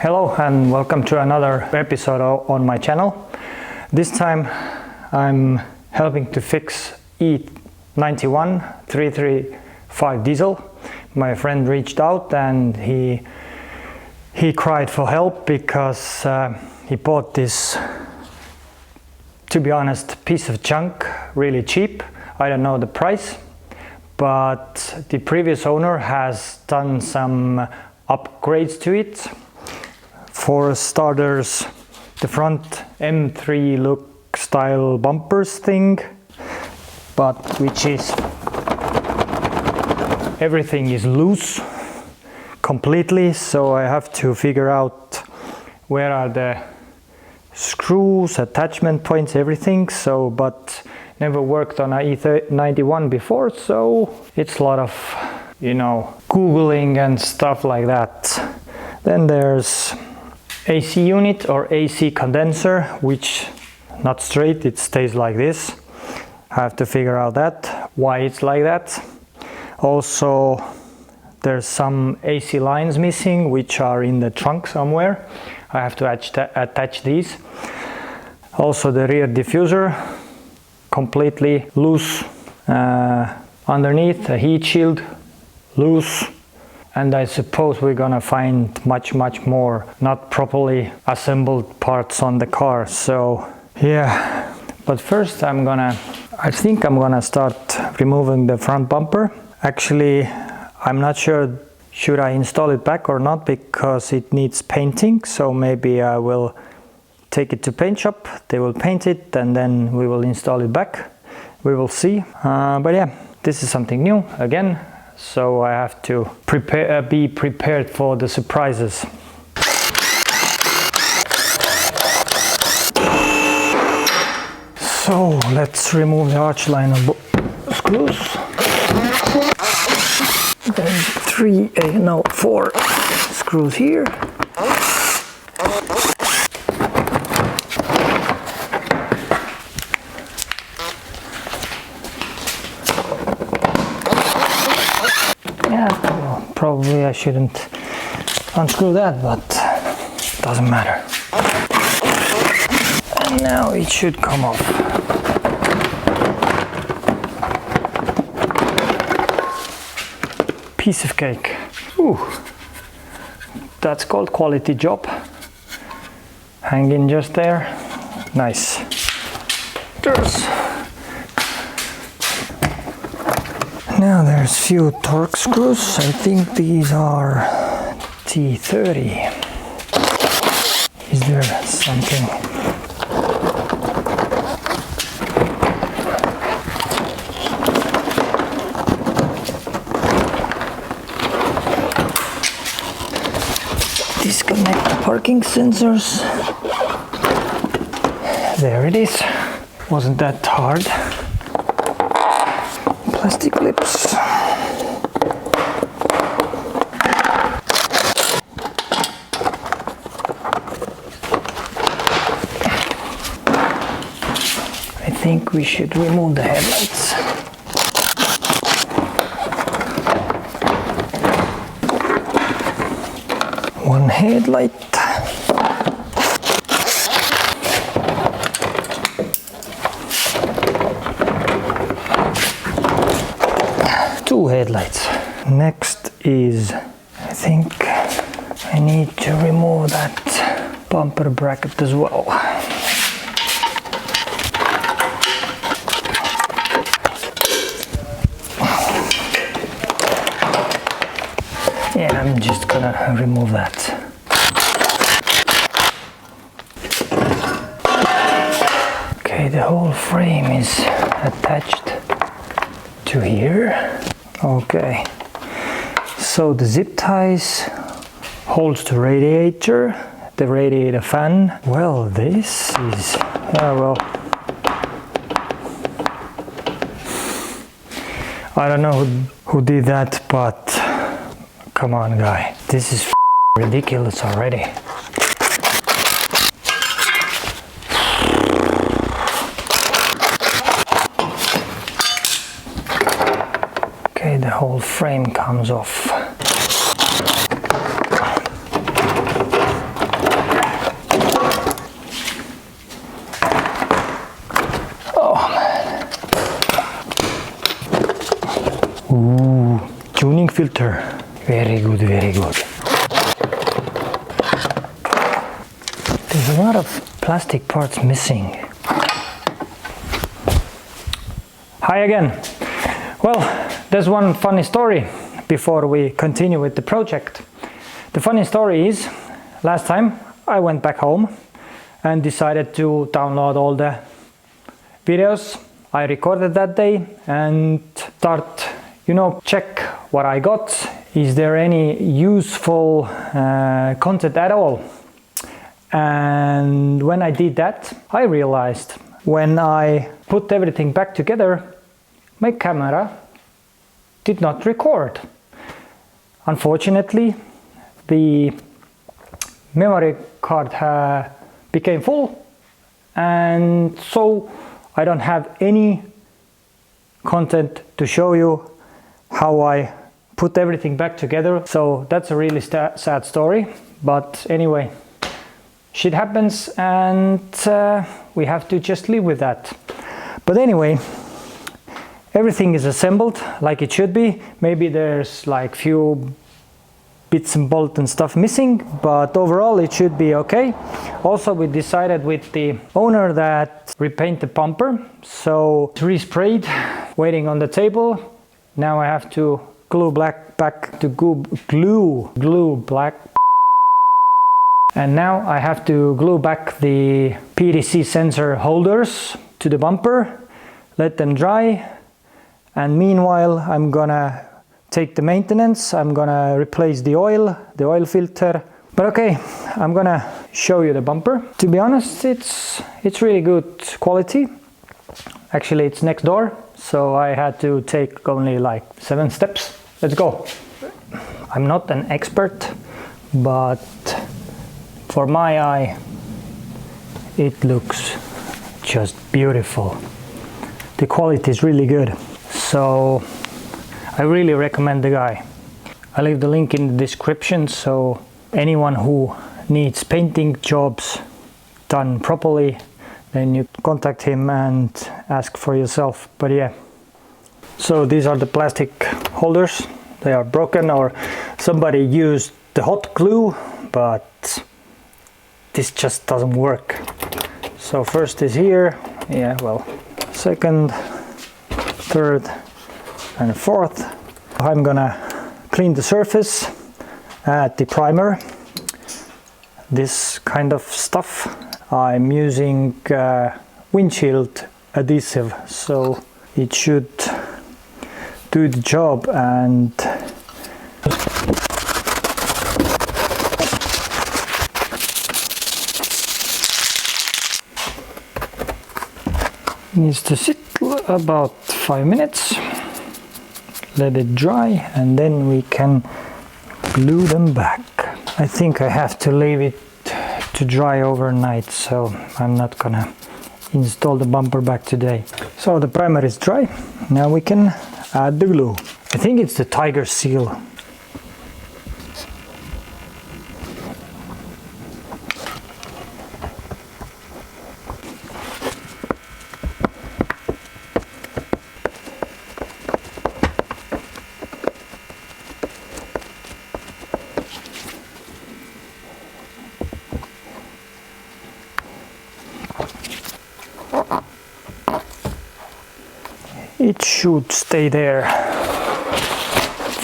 Hello and welcome to another episode on my channel. This time I'm helping to fix E91 335 diesel. My friend reached out and he cried for help because he bought this, to be honest, piece of junk really cheap. I don't know the price, but the previous owner has done some upgrades to it. For starters, the front M3 look style bumpers thing, but which is everything is loose completely, so I have to figure out where are the screws, attachment points, everything. So, but never worked on a E91 before, so it's a lot of, Googling and stuff like that. Then there's AC unit or AC condenser, which not straight, it stays like this. I have to figure out that, why it's like that. Also, there's some AC lines missing, which are in the trunk somewhere. I have to attach these. Also the rear diffuser, completely loose. Underneath, a heat shield, loose. And I suppose we're gonna find much more not properly assembled parts on the car. So yeah, but first I think I'm gonna start removing the front bumper. Actually, I'm not sure should I install it back or not, because it needs painting. So maybe I will take it to paint shop, they will paint it, and then we will install it back. We will see. But yeah, this is something new again. So I have to be prepared for the surprises. So let's remove the arch liner screws. Then 4 screws here. Probably I shouldn't unscrew that, but doesn't matter. And now it should come off. Piece of cake. Ooh, that's called quality job. Hanging just there. Nice. Now there's few torque screws. I think these are T30. Is there something? Disconnect the parking sensors. There it is. Wasn't that hard? Plastic clips. I think we should remove the headlights. One headlight. Two headlights. Next is, I think I need to remove that bumper bracket as well. Yeah, I'm just gonna remove that. Okay, the whole frame is attached to here. Okay, so the zip ties holds the radiator fan. Well, this is, I don't know who did that, but come on, guy, this is ridiculous already. Okay, the whole frame comes off. Ooh, tuning filter. Very good, very good. There's a lot of plastic parts missing. Hi again. Well, there's one funny story before we continue with the project. The funny story is, last time I went back home and decided to download all the videos I recorded that day and start, check what I got. Is there any useful content at all? And when I did that, I realized when I put everything back together, my camera did not record. Unfortunately, the memory card became full, and so I don't have any content to show you how I put everything back together. So that's a really sad story, but anyway, shit happens, and we have to just live with that. But anyway, everything is assembled like it should be. Maybe there's like few bits and bolts and stuff missing, but overall it should be okay. Also, we decided with the owner that repaint the bumper, so it's resprayed, waiting on the table. Now I have to glue black back to glue black. And now I have to glue back the PDC sensor holders to the bumper, let them dry, and meanwhile I'm gonna take the maintenance. I'm gonna replace the oil filter. But okay, I'm gonna show you the bumper. To be honest, it's really good quality. Actually, it's next door, so I had to take only like 7 steps. Let's go. I'm not an expert, but for my eye, it looks just beautiful. The quality is really good. So I really recommend the guy. I'll leave the link in the description, so anyone who needs painting jobs done properly, then you contact him and ask for yourself. But yeah, so these are the plastic holders. They are broken, or somebody used the hot glue, but this just doesn't work. So first is here, yeah, well, second, third and fourth. I'm gonna clean the surface, add the primer, this kind of stuff. I'm using windshield adhesive, so it should do the job. And needs to sit about 5 minutes, let it dry, and then we can glue them back. I think I have to leave it to dry overnight, so I'm not gonna install the bumper back today. So the primer is dry, now we can add the glue. I think it's the Tiger Seal. It should stay there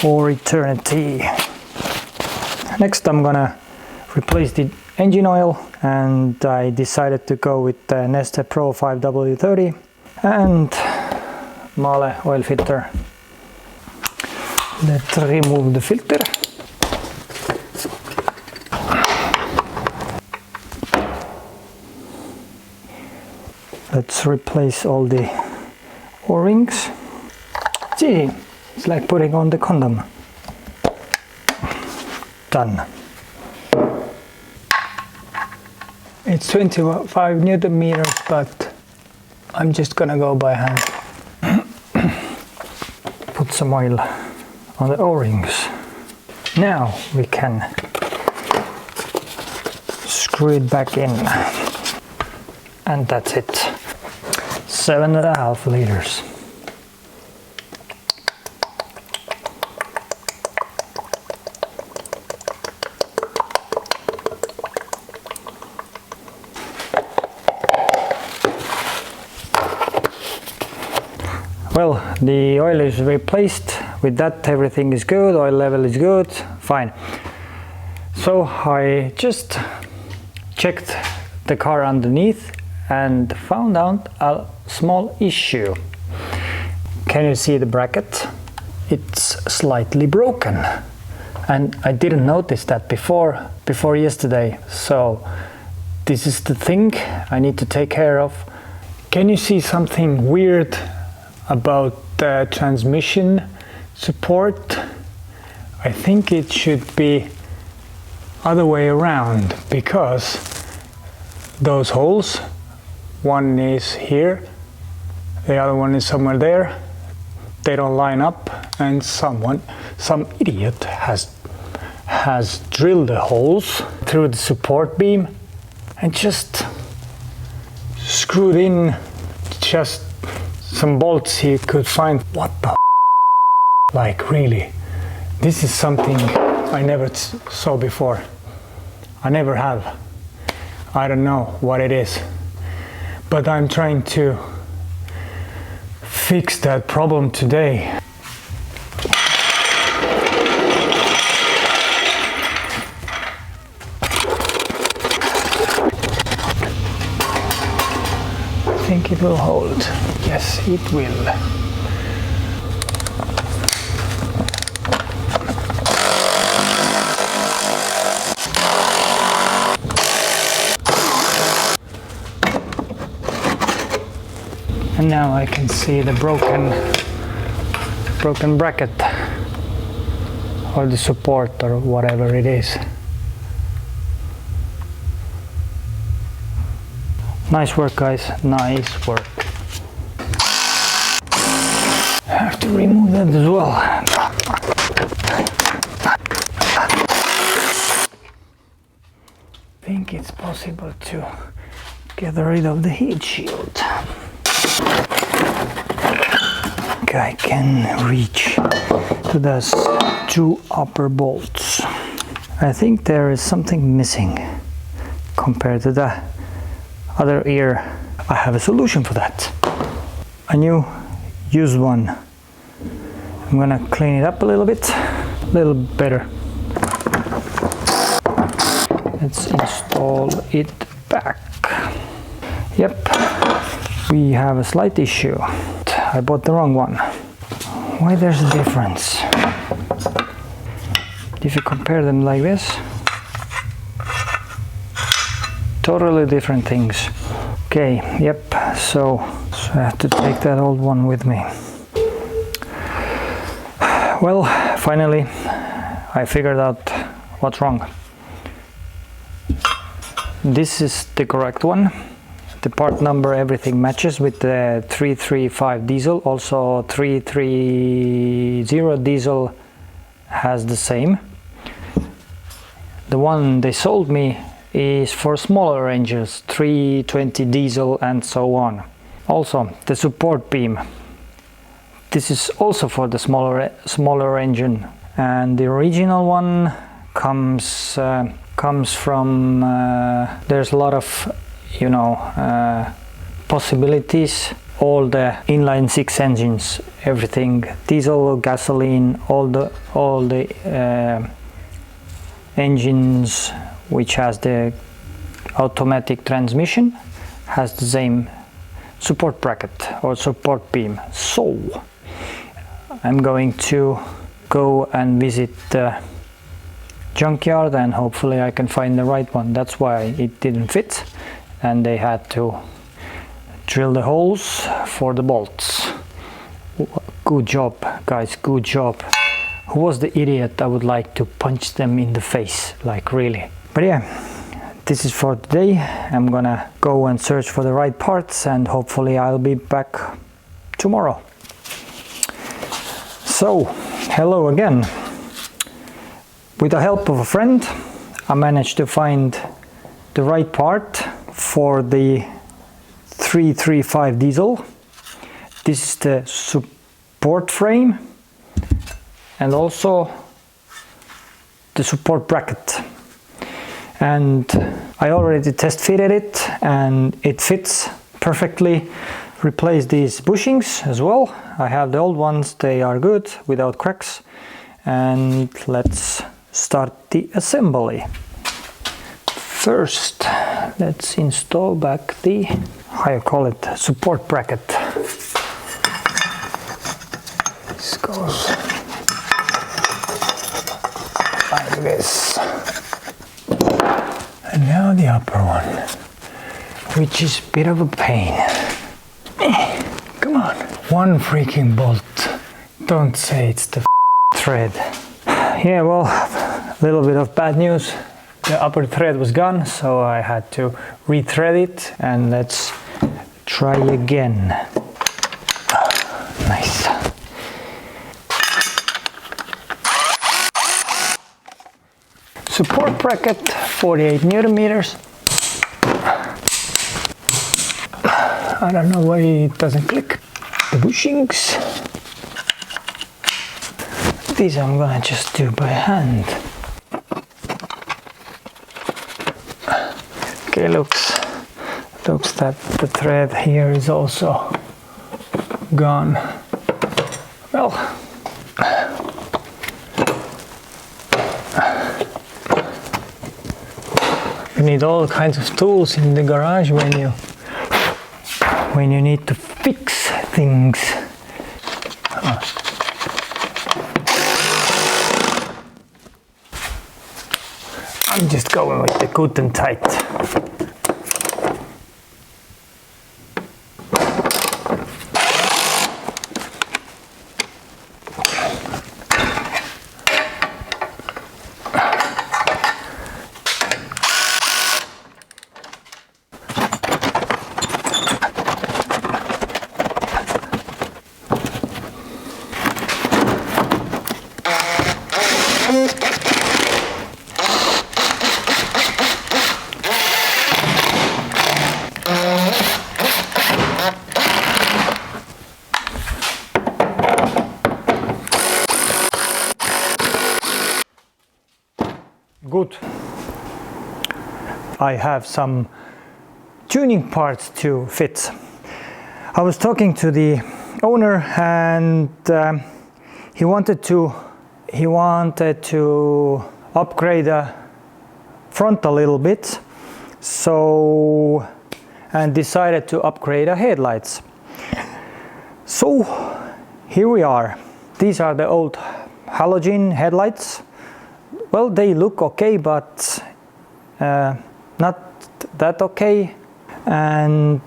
for eternity. Next I'm gonna replace the engine oil, and I decided to go with the Neste Pro 5W30 and Mahle oil filter. Let's remove the filter. Let's replace all the O-rings. Gee, it's like putting on the condom. Done. It's 25 Newton meters, but I'm just gonna go by hand. Put some oil on the O-rings. Now we can screw it back in. And that's it. 7.5 liters. Well, the oil is replaced. With that, everything is good, oil level is good, fine. So I just checked the car underneath and found out a small issue. Can you see the bracket? It's slightly broken, and I didn't notice that before yesterday. So this is the thing I need to take care of. Can you see something weird about the transmission support? I think it should be other way around, because those holes, one is here, the other one is somewhere there, they don't line up, and some idiot has drilled the holes through the support beam and just screwed in just some bolts he could find. What the like, really? This is something I never saw before. I never have. I don't know what it is, but I'm trying to fix that problem today. I think it will hold. Yes, it will. And now I can see the broken bracket, or the support, or whatever it is. Nice work, guys, nice work. I have to remove that as well. I think it's possible to get rid of the heat shield. I can reach to those two upper bolts. I think there is something missing compared to the other ear. I have a solution for that. A new used one. I'm gonna clean it up a little better. Let's install it back. Yep, we have a slight issue. I bought the wrong one. Why there's a difference? If you compare them like this, totally different things. Okay, yep, so I have to take that old one with me. Well, finally I figured out what's wrong. This is the correct one. The part number, everything matches with the 335 diesel. Also 330 diesel has the same. The one they sold me is for smaller ranges, 320 diesel and so on. Also the support beam, this is also for the smaller engine, and the original one comes from there's a lot of possibilities. All the inline six engines, everything, diesel, gasoline, all the engines which has the automatic transmission has the same support bracket or support beam. So I'm going to go and visit the junkyard, and hopefully I can find the right one. That's why it didn't fit, and they had to drill the holes for the bolts. Good job, guys, good job. Who was the idiot? I would like to punch them in the face, like really. But yeah, this is for today. I'm gonna go and search for the right parts, and hopefully I'll be back tomorrow. So, hello again. With the help of a friend, I managed to find the right part for the 335 diesel. This is the support frame and also the support bracket. And I already test fitted it, and it fits perfectly replace these bushings as well. I have the old ones, they are good without cracks. And let's start the assembly. First, let's install back the, how you call it, support bracket. This goes like this. And now the upper one, which is a bit of a pain. Come on, one freaking bolt. Don't say it's the thread. Yeah, well, a little bit of bad news. The upper thread was gone, so I had to rethread it, and let's try again. Nice. Support bracket, 48 Newton meters. I don't know why it doesn't click. The bushings. These I'm gonna just do by hand. Okay, looks that the thread here is also gone. Well, you need all kinds of tools in the garage when you need to fix things. I'm just going with the good and tight. Good. I have some tuning parts to fit. I was talking to the owner, and he wanted to upgrade the front a little bit, so, and decided to upgrade the headlights. So here we are. These are the old halogen headlights. Well, they look okay, but not that okay. And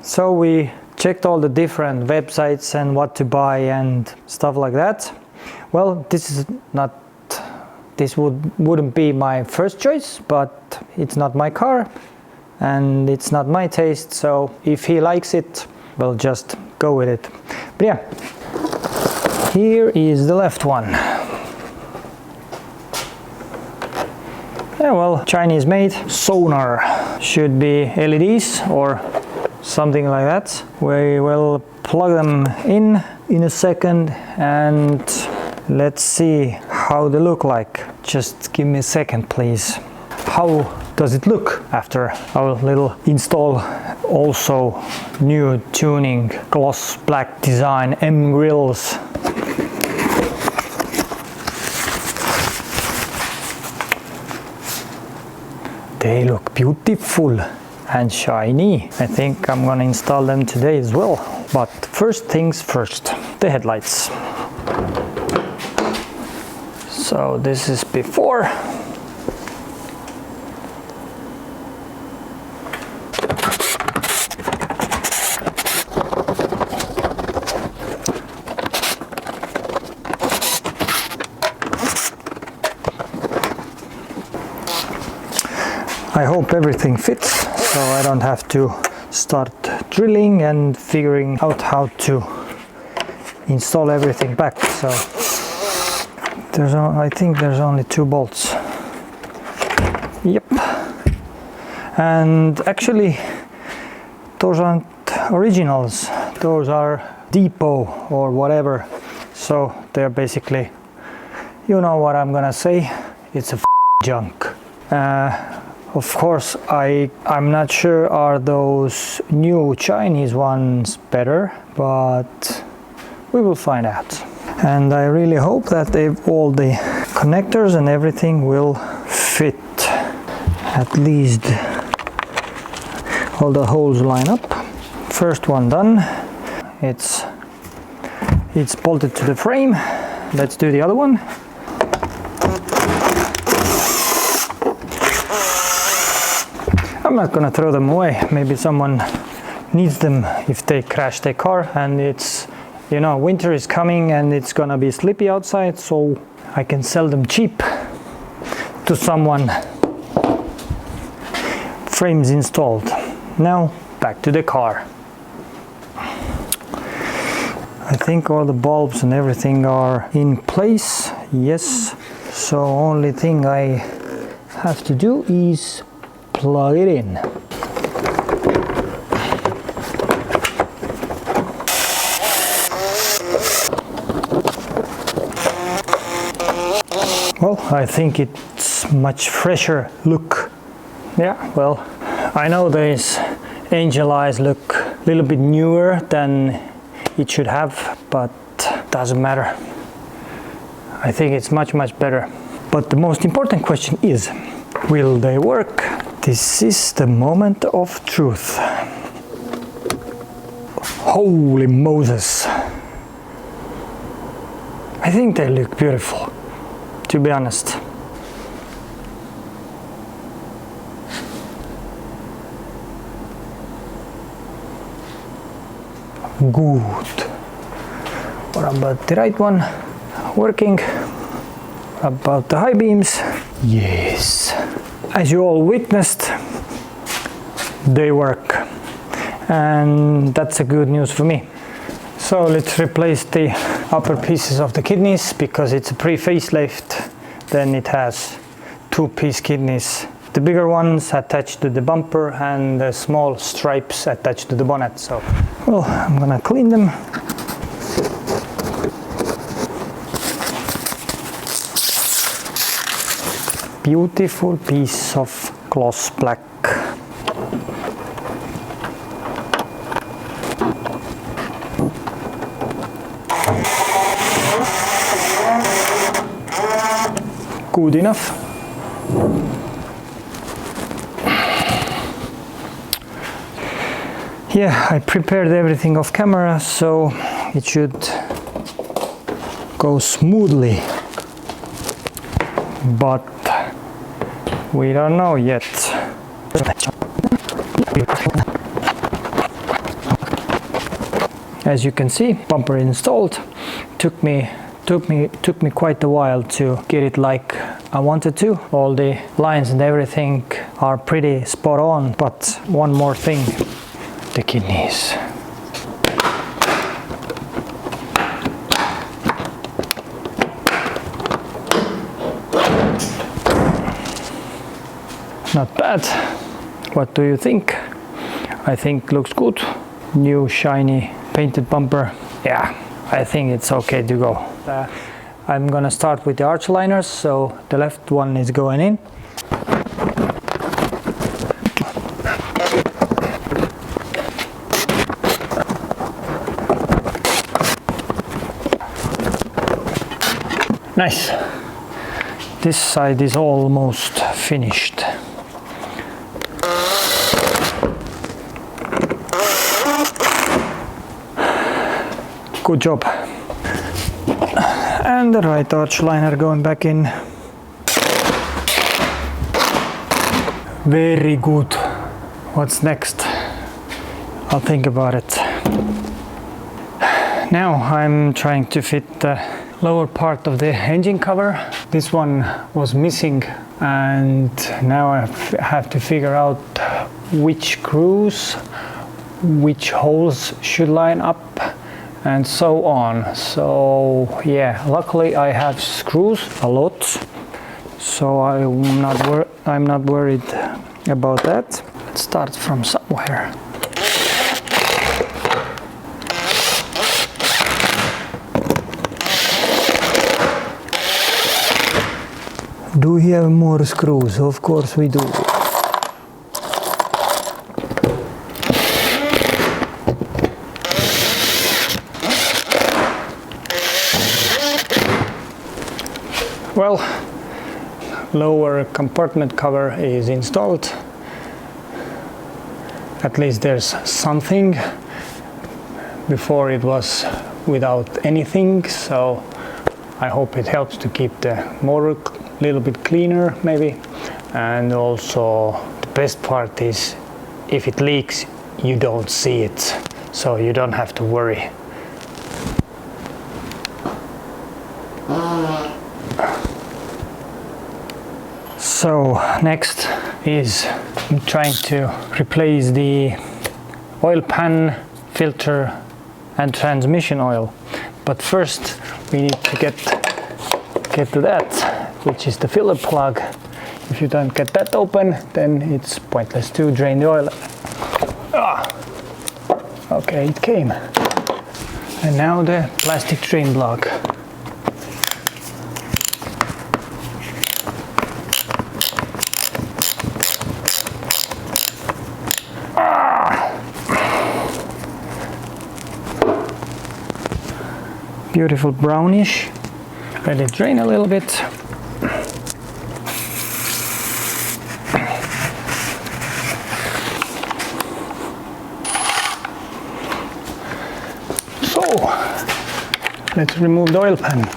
so we checked all the different websites and what to buy and stuff like that. Well, this wouldn't be my first choice, but it's not my car and it's not my taste. So if he likes it, we'll just go with it. But yeah, here is the left one. Yeah, well, Chinese made. Sonar should be LEDs or something like that. We will plug them in a second, and let's see how they look like. Just give me a second, please. How does it look after our little install? Also new tuning, gloss black design, M grills. They look beautiful and shiny. I think I'm gonna install them today as well. But first things first, the headlights. So this is before. I hope everything fits, so I don't have to start drilling and figuring out how to install everything back. So I think there's only 2 bolts. Yep. And actually those aren't originals, those are depot or whatever. So they're basically, you know what I'm gonna say, it's a junk. Of course, I'm not sure are those new Chinese ones better, but we will find out. And I really hope that all the connectors and everything will fit. At least all the holes line up. First one done. It's bolted to the frame. Let's do the other one. I'm not gonna throw them away. Maybe someone needs them if they crash their car and it's, you know, winter is coming and it's gonna be slippy outside, so I can sell them cheap to someone. Frames installed. Now back to the car. I think all the bulbs and everything are in place. Yes. So only thing I have to do is plug it in. Well, I think it's much fresher look. Yeah, well, I know these angel eyes look a little bit newer than it should have, but doesn't matter. I think it's much better. But the most important question is, will they work? This is the moment of truth. Holy Moses. I think they look beautiful, to be honest. Good. What about the right one? Working. What about the high beams? Yes. As you all witnessed, they work. And that's a good news for me. So let's replace the upper pieces of the kidneys, because it's a pre-facelift. Then it has 2-piece kidneys. The bigger ones attached to the bumper and the small stripes attached to the bonnet. So, well, I'm gonna clean them. Beautiful piece of gloss black. Good enough. Yeah, I prepared everything off camera, so it should go smoothly. But we don't know yet. As you can see, bumper installed. Took me quite a while to get it like I wanted to. All the lines and everything are pretty spot on, but one more thing, the kidneys. Not bad. What do you think? I think looks good. New shiny painted bumper. Yeah, I think it's okay to go. I'm gonna start with the arch liners, so the left one is going in. Nice. This side is almost finished. Good job. And the right arch liner going back in. Very good. What's next? I'll think about it. Now I'm trying to fit the lower part of the engine cover. This one was missing, and now I have to figure out which screws, which holes should line up, and so on. So yeah, luckily I have screws a lot, so I'm not worried about that. Let's start from somewhere. Do we have more screws? Of course we do. Well, lower compartment cover is installed. At least there's something. Before it was without anything, so I hope it helps to keep the motor a little bit cleaner maybe. And also the best part is if it leaks you don't see it, so you don't have to worry. So next is I'm trying to replace the oil pan, filter and transmission oil, but first we need to get to that, which is the filler plug. If you don't get that open, then it's pointless to drain the oil. Okay, it came. And now the plastic drain block. Beautiful brownish. Let it drain a little bit. So let's remove the oil pan.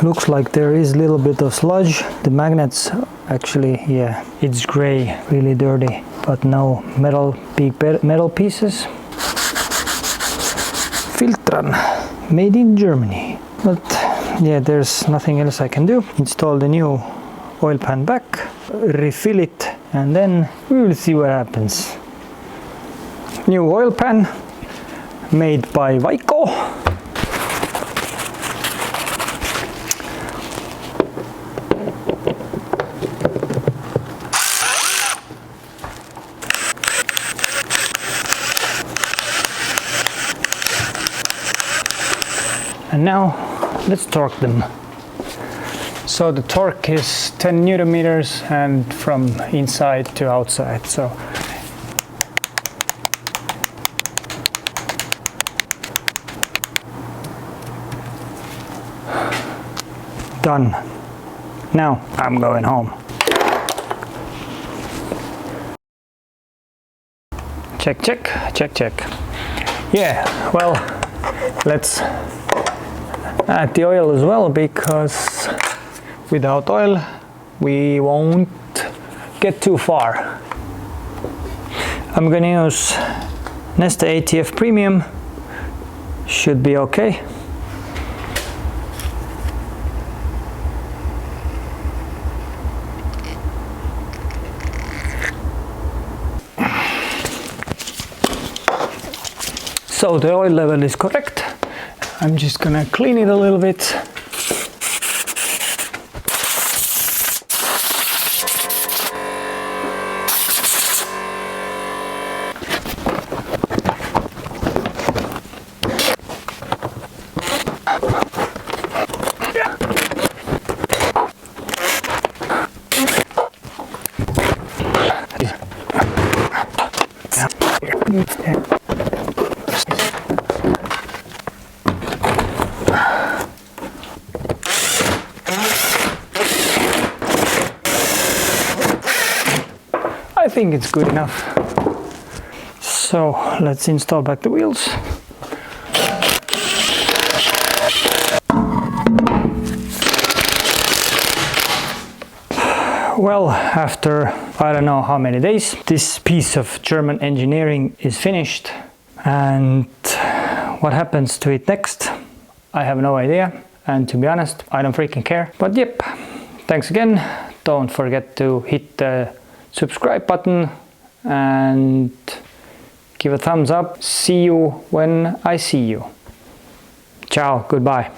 Looks like there is a little bit of sludge. The magnets actually, yeah, it's gray, really dirty, but no metal, big metal pieces. Filtran, made in Germany. But yeah, there's nothing else I can do. Install the new oil pan back, refill it, and then we will see what happens. New oil pan made by Wagon. And now let's torque them. So the torque is 10 Newton meters and from inside to outside. So done. Now I'm going home. Check, check, check, check. Yeah, well, let's add the oil as well, because without oil we won't get too far. I'm gonna use Neste ATF Premium, should be okay. So the oil level is correct. I'm just gonna clean it a little bit. I think it's good enough. So let's install back the wheels. Well, after I don't know how many days, this piece of German engineering is finished, and what happens to it next, I have no idea, and to be honest, I don't freaking care. But yep, thanks again. Don't forget to hit the subscribe button and give a thumbs up. See you when I see you. Ciao, goodbye.